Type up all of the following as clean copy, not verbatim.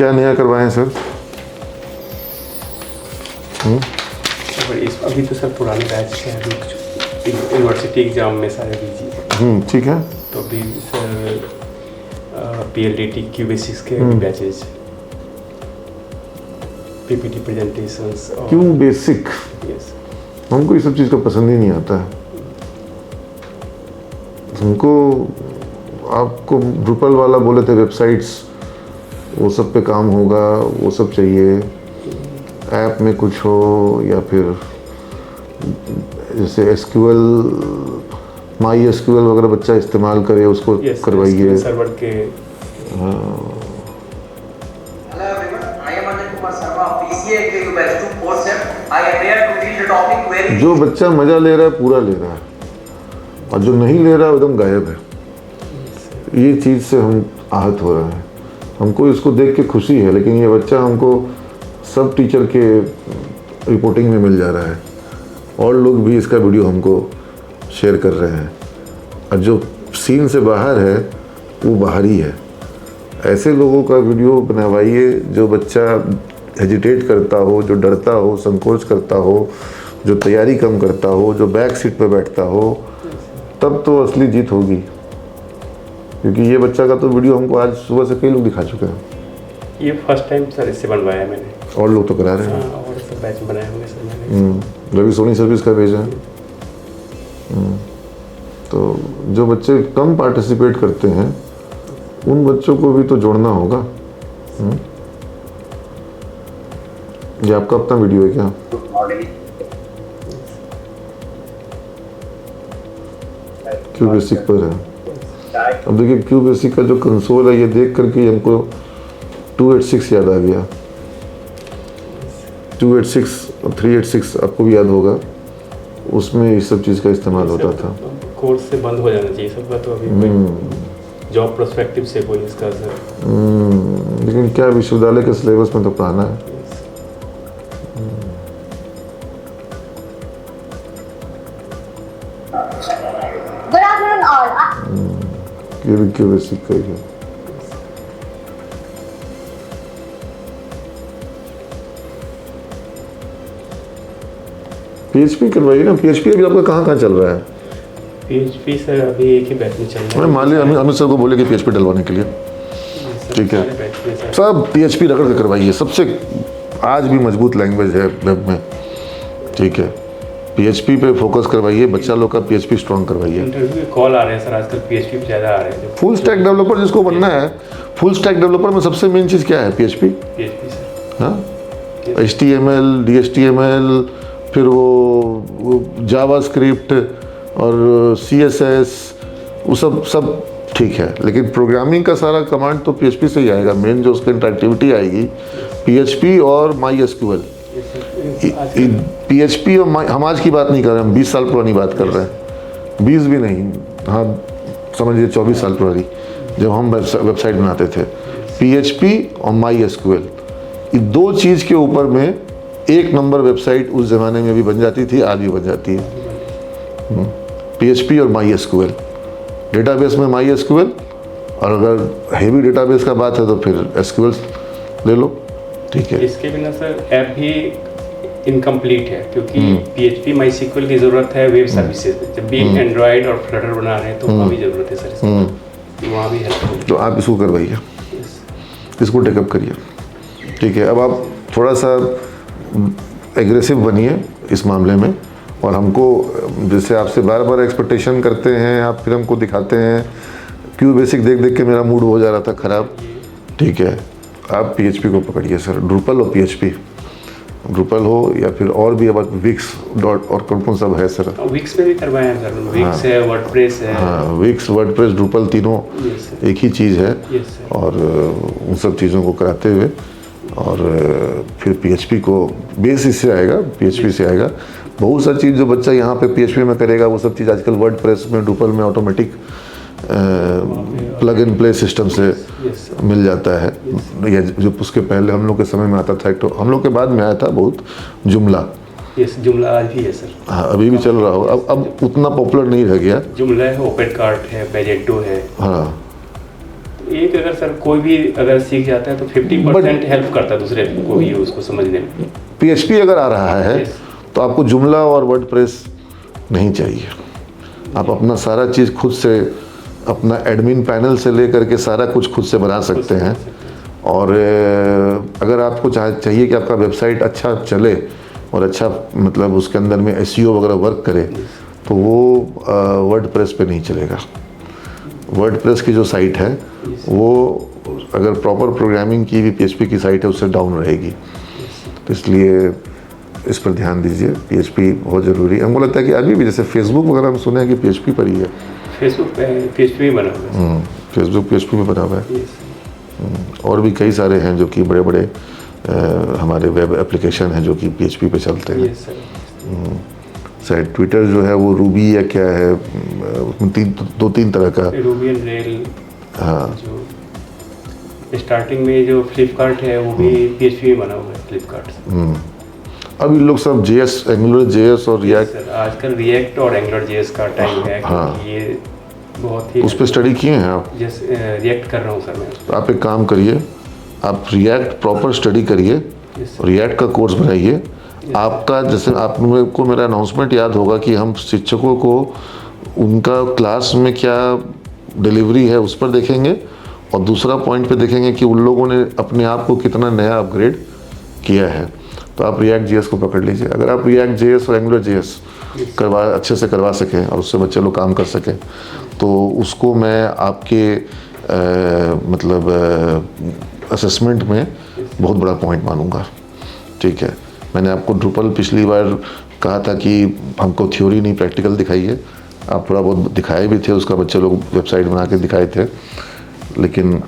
क्या नया करवाएं सर? अभी तो सर पुराने बैच के हैं, अभी यूनिवर्सिटी एग्जाम में सारे दीजिए। ठीक है। तो अभी सर PLDT QBasics के बैचेज, PPT प्रेजेंटेशंस। क्यों बेसिक? यस, हमको ये सब चीज़ का पसंद ही नहीं आता है। हमको आपको ड्रुपल वाला बोले थे वेबसाइट्स, वो सब पे काम होगा, वो सब चाहिए। ऐप में कुछ हो या फिर जैसे SQL, MySQL वगैरह बच्चा इस्तेमाल करे, उसको करवाइए। सर्वर के। जो बच्चा मजा ले रहा है पूरा ले रहा है, और जो नहीं ले रहा है एकदम गायब है। ये चीज़ से हम आहत हो रहे हैं। हमको इसको देख के खुशी है, लेकिन ये बच्चा हमको सब टीचर के रिपोर्टिंग में मिल जा रहा है, और लोग भी इसका वीडियो हमको शेयर कर रहे हैं, और जो सीन से बाहर है वो बाहर ही है। ऐसे लोगों का वीडियो बनवाइए जो बच्चा हेजिटेट करता हो, जो डरता हो, संकोच करता हो, जो तैयारी कम करता हो, जो बैक सीट पर बैठता हो, तब तो असली जीत होगी। क्योंकि ये बच्चा का तो वीडियो हमको आज सुबह से कई लोग दिखा चुके हैं। ये फर्स्ट टाइम सर इससे बनवाया मैंने, और लोग तो करा रहे हैं। और सब बैच बनाए होंगे सर मैंने। रवि सोनी सर्विस का भेजा है। तो जो बच्चे कम पार्टिसिपेट करते हैं उन बच्चों को भी तो जोड़ना होगा। ये आपका अपना वीडियो है क्या? QBasic पर है। अब देखिए QBasic का जो कंसोल है, ये देख करके हमको 286 याद आ गया। 286 और 386 आपको भी याद होगा, उसमें इस सब चीज़ का इस्तेमाल होता था। कोर्स से बंद हो जाना चाहिए सबका, तो अभी जॉब प्रोस्पेक्टिव से कोई इसका असर। लेकिन क्या विश्वविद्यालय के सिलेबस में तो पढ़ाना है। Good afternoon all. ये भी QBasic का ही है। PHP करवाइए ना। PHP अभी आपका कहाँ चल रहा है? PHP सर अभी एक ही बैच में चल रहा है। मान लिया अमित सर को बोले कि PHP डलवाने के लिए, ठीक है, सब PHP रगड़ के करवाइए। सबसे आज भी मजबूत लैंग्वेज है वेब में, ठीक है। PHP पे फोकस करवाइए, बच्चा लोग का PHP स्ट्रॉन्ग करवाइए। इंटरव्यू कॉल आ रहे हैं सर आजकल PHP पे ज़्यादा आ रहे हैं। फुल स्टैक डेवलपर जिसको बनना है, फुल स्टैक डेवलपर में सबसे मेन चीज़ क्या है? PHP sir. हाँ, HTML, DHTML, फिर वो जावास्क्रिप्ट और CSS, वो सब ठीक है, लेकिन प्रोग्रामिंग का सारा कमांड तो PHP से ही आएगा। मेन जो उसकी इंटरेक्टिविटी आएगी PHP और MySQL। PHP और हम आज की बात नहीं कर रहे, हम 20 साल पुरानी बात कर रहे हैं। 20 भी नहीं, हाँ समझिए 24 साल पुरानी, जब हम वेबसाइट बनाते थे। PHP और MySQL, ये दो चीज़ के ऊपर में एक नंबर वेबसाइट उस ज़माने में भी बन जाती थी, आज भी बन जाती है। PHP और MySQL। डेटाबेस में MySQL, और अगर हेवी डेटाबेस का बात है तो फिर SQL ले लो, ठीक है। इसके बिना सर ऐप भी इनकम्प्लीट है, क्योंकि PHP MySQL की ज़रूरत है वेब सर्विसेज में। जब भी एंड्रॉयड और फ्लटर बना रहे हैं तो वहाँ भी ज़रूरत है सर इसकी, वहाँ भी हेल्प। तो आप इसको करवाइए, इसको टेकअप करिए, ठीक है। अब आप थोड़ा सा एग्रेसिव बनिए इस मामले में, और हमको जैसे आपसे बार बार एक्सपेक्टेशन करते हैं, आप फिर हमको दिखाते हैं। QBasic देख देख के मेरा मूड हो जा रहा था ख़राब, ठीक है। आप PHP को पकड़िए सर, ड्रुपल और PHP, ड्रुपल हो या फिर और भी। अब विक्स डॉट और कौन सा है सर? विक्स में भी करवाए हैं सर, विक्स है, वर्डप्रेस है। हाँ, विक्स, वर्डप्रेस, ड्रुपल तीनों एक ही चीज़ है। और उन सब चीज़ों को कराते हुए, और फिर PHP को बेस इससे आएगा, PHP से आएगा। बहुत सारी चीज़ जो बच्चा यहाँ पे PHP में करेगा, वो सब चीज़ आजकल वर्डप्रेस में, ड्रुपल में automatic plug and play system से मिल जाता है। या जो उसके पहले हम लोग के समय में आता था, एक तो हम लोग के बाद में आया था बहुत, जुमला। जुमला आज भी है सर। हाँ, अभी भी चल रहा हो। अब उतना पॉपुलर नहीं रह गया। जुमला है, ओपेनकार्ट है, मेजेंटो है। हाँ, एक अगर सर कोई भी अगर सीख जाता है तो 50% हेल्प करता है दूसरे को भी उसको समझने में। PHP अगर आ रहा है Yes. तो आपको जुमला और वर्डप्रेस नहीं चाहिए। आप अपना सारा चीज़ खुद से, अपना एडमिन पैनल से लेकर के सारा कुछ खुद से बना सकते हैं। और अगर आपको चाहिए कि आपका वेबसाइट अच्छा चले और अच्छा मतलब उसके अंदर में SEO वगैरह वर्क करे, तो वो वर्डप्रेस पे नहीं चलेगा। वर्डप्रेस की जो साइट है वो अगर प्रॉपर प्रोग्रामिंग की भी PHP की साइट है उससे डाउन रहेगी। तो इसलिए इस पर ध्यान दीजिए। PHP बहुत ज़रूरी है। हमको लगता है कि अभी भी जैसे फेसबुक वगैरह हम सुने हैं कि PHP पर ही है। फेसबुक पे PHP में बना हुआ है। फेसबुक PHP में बना हुआ है। Yes. और भी कई सारे हैं जो कि बड़े बड़े हमारे वेब एप्लीकेशन हैं जो कि PHP पे चलते हैं। Yes, sir. शायद ट्विटर जो है वो रूबी या क्या है, उसमें दो तीन तरह का। Ruby and rail. हाँ। जो स्टार्टिंग में जो फ्लिपकार्ट है वो भी PHP में बना हुआ है, फ्लिपकार्ट से। अब इन लोग सब JS, एंगुलर JS और रिएक्ट, सर आजकल रिएक्ट और एंगुलर JS का टाइम है हाँ। क्योंकि ये बहुत ही उस पर स्टडी किए हैं आप? रिएक्ट कर रहा हूँ सर मैं उस तो आप एक काम करिए, आप रिएक्ट प्रॉपर स्टडी करिए, पर। रिएक्ट का कोर्स बनाइए। आपका जैसे आपको मेरा अनाउंसमेंट याद होगा कि हम शिक्षकों को उनका क्लास में क्या डिलीवरी है उस पर देखेंगे, और दूसरा पॉइंट पे देखेंगे कि उन लोगों ने अपने आप को कितना नया अपग्रेड किया है। तो आप रिएक्ट JS को पकड़ लीजिए। अगर आप रिएक्ट JS और एंगुलर JS अच्छे से करवा सकें और उससे बच्चे लोग काम कर सकें, तो उसको मैं आपके मतलब असेसमेंट में बहुत बड़ा पॉइंट मानूंगा। ठीक है, मैंने आपको ड्रूपल पिछली बार कहा था कि हमको थ्योरी नहीं प्रैक्टिकल दिखाइए। आप थोड़ा बहुत दिखाए भी थे, उसका बच्चे लोग वेबसाइट बना के दिखाए थे, लेकिन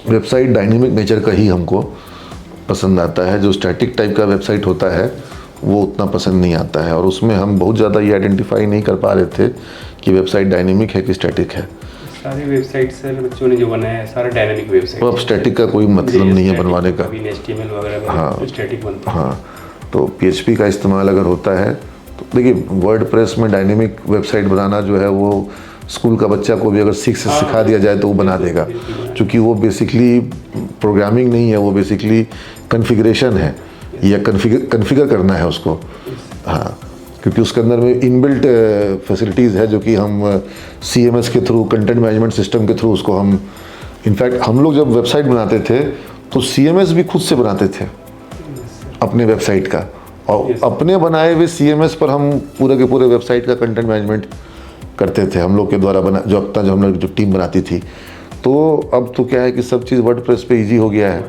वेबसाइट डायनेमिक नेचर का ही हमको पसंद आता है। जो स्टैटिक टाइप का वेबसाइट होता है वो उतना पसंद नहीं आता है, और उसमें हम बहुत ज़्यादा ये आइडेंटिफाई नहीं कर पा रहे थे कि वेबसाइट डायनेमिक है कि स्टैटिक है। सारे वेबसाइट सर बच्चों ने जो बनाया है सारा डायनामिक वेबसाइट। तो अब स्टैटिक का कोई मतलब नहीं है बनवाने का। अभी HTML वगैरह में हाँ। स्टैटिक बनता है। हाँ, तो PHP का इस्तेमाल अगर होता है तो देखिए, वर्डप्रेस में डायनेमिक वेबसाइट बनाना जो है वो स्कूल का बच्चा को भी अगर सिखा दिया जाए तो वो बना देगा, क्योंकि वो बेसिकली प्रोग्रामिंग नहीं है, वो बेसिकली कॉन्फ़िगरेशन है या कॉन्फ़िगर करना है उसको। हाँ, क्योंकि उसके अंदर में इनबिल्ट फैसिलिटीज़ है जो कि हम CMS के थ्रू, कंटेंट मैनेजमेंट सिस्टम के थ्रू उसको हम, इनफैक्ट हम लोग जब वेबसाइट बनाते थे तो CMS भी खुद से बनाते थे अपने वेबसाइट का, और अपने बनाए हुए CMS पर हम पूरे के पूरे वेबसाइट का कंटेंट मैनेजमेंट करते थे हम लोग के द्वारा बना, जो अब तक जो हम लोग जो टीम बनाती थी। तो अब तो क्या है कि सब चीज़ वर्डप्रेस पे इजी हो गया है।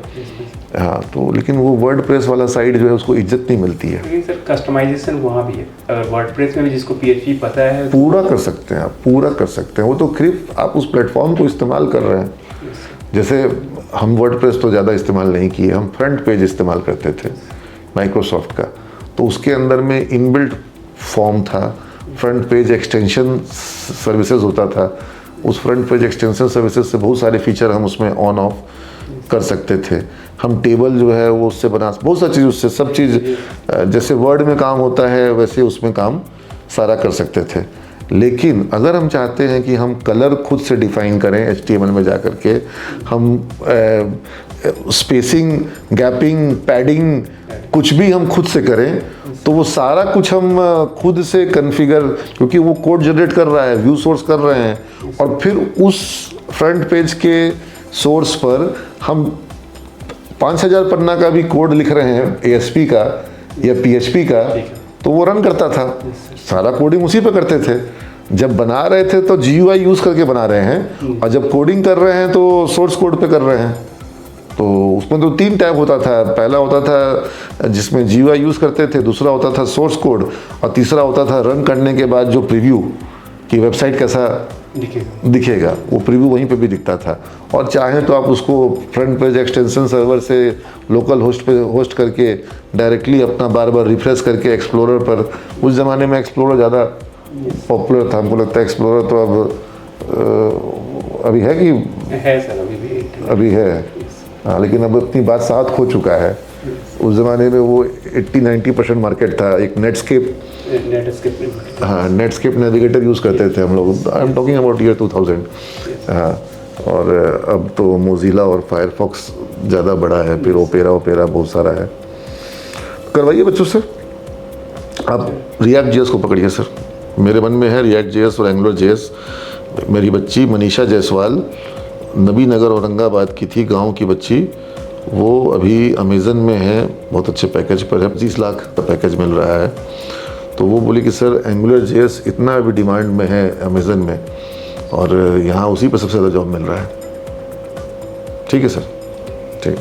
हाँ, तो लेकिन वो वर्डप्रेस वाला साइड जो है उसको इज्जत नहीं मिलती है। लेकिन सर कस्टमाइजेशन वहाँ भी है, अगर वर्डप्रेस में भी जिसको PHP पता है पूरा कर सकते हैं आप, पूरा कर सकते हैं। वो तो सिर्फ आप उस प्लेटफॉर्म को इस्तेमाल कर रहे हैं। जैसे हम वर्डप्रेस तो ज़्यादा इस्तेमाल नहीं किए, हम फ्रंट पेज इस्तेमाल करते थे माइक्रोसॉफ्ट का, तो उसके अंदर में इनबिल्ट फॉर्म था, फ्रंट पेज एक्सटेंशन सर्विसेज होता था। उस फ्रंट पेज एक्सटेंशन सर्विसेज से बहुत सारे फीचर हम उसमें ऑन ऑफ कर सकते थे। हम टेबल जो है वो उससे बना, बहुत सारी चीज़ उससे, सब चीज़ जैसे वर्ड में काम होता है वैसे उसमें काम सारा कर सकते थे। लेकिन अगर हम चाहते हैं कि हम कलर खुद से डिफाइन करें HTML में जा कर के, हम स्पेसिंग, गैपिंग, पैडिंग कुछ भी हम खुद से करें, तो वो सारा कुछ हम खुद से कॉन्फ़िगर, क्योंकि वो कोड जनरेट कर रहा है, व्यू सोर्स कर रहे हैं, और फिर उस फ्रंट पेज के सोर्स पर हम 5000 पन्ना का भी कोड लिख रहे हैं ASP का या PHP का, तो वो रन करता था। सारा कोडिंग उसी पे करते थे। जब बना रहे थे तो GUI यूज़ करके बना रहे हैं, और जब कोडिंग कर रहे हैं तो सोर्स कोड पे कर रहे हैं। तो उसमें तो 3 टैब होता था। पहला होता था जिसमें GUI यूज़ करते थे, दूसरा होता था सोर्स कोड, और तीसरा होता था रन करने के बाद जो प्रीव्यू कि वेबसाइट कैसा दिखेगा, वो प्रीव्यू वहीं पे भी दिखता था। और चाहें तो आप उसको फ्रंट पेज एक्सटेंशन सर्वर से लोकल होस्ट पे होस्ट करके डायरेक्टली अपना बार बार रिफ्रेश करके एक्सप्लोरर पर, उस ज़माने में एक्सप्लोरर ज़्यादा पॉपुलर था। हमको लगता है एक्सप्लोरर तो अब अभी है कि है सर, अभी है। हाँ, लेकिन अब अपनी बात साथ खो चुका है। उस ज़माने में वो 80-90% मार्केट था। एक नेटस्केप, हाँ, नेटस्केप नेविगेटर यूज़ करते थे हम लोग। I am talking about year 2000। हाँ, और अब तो मोज़िला और फायरफॉक्स ज़्यादा बड़ा है, फिर ओपेरा बहुत सारा है। करवाइए बच्चों से, आप रिएक्ट जेएस को पकड़िए सर। मेरे मन में है रिएक्ट जेएस और एंगुलर जेएस। मेरी बच्ची मनीषा जायसवाल नबी नगर औरंगाबाद की थी, गांव की बच्ची, वो अभी अमेज़न में है, बहुत अच्छे पैकेज पर है, 25 लाख का पैकेज मिल रहा है। तो वो बोली कि सर एंगुलर जेएस इतना अभी डिमांड में है अमेज़न में, और यहाँ उसी पर सबसे ज़्यादा जॉब मिल रहा है। ठीक है सर, ठीक।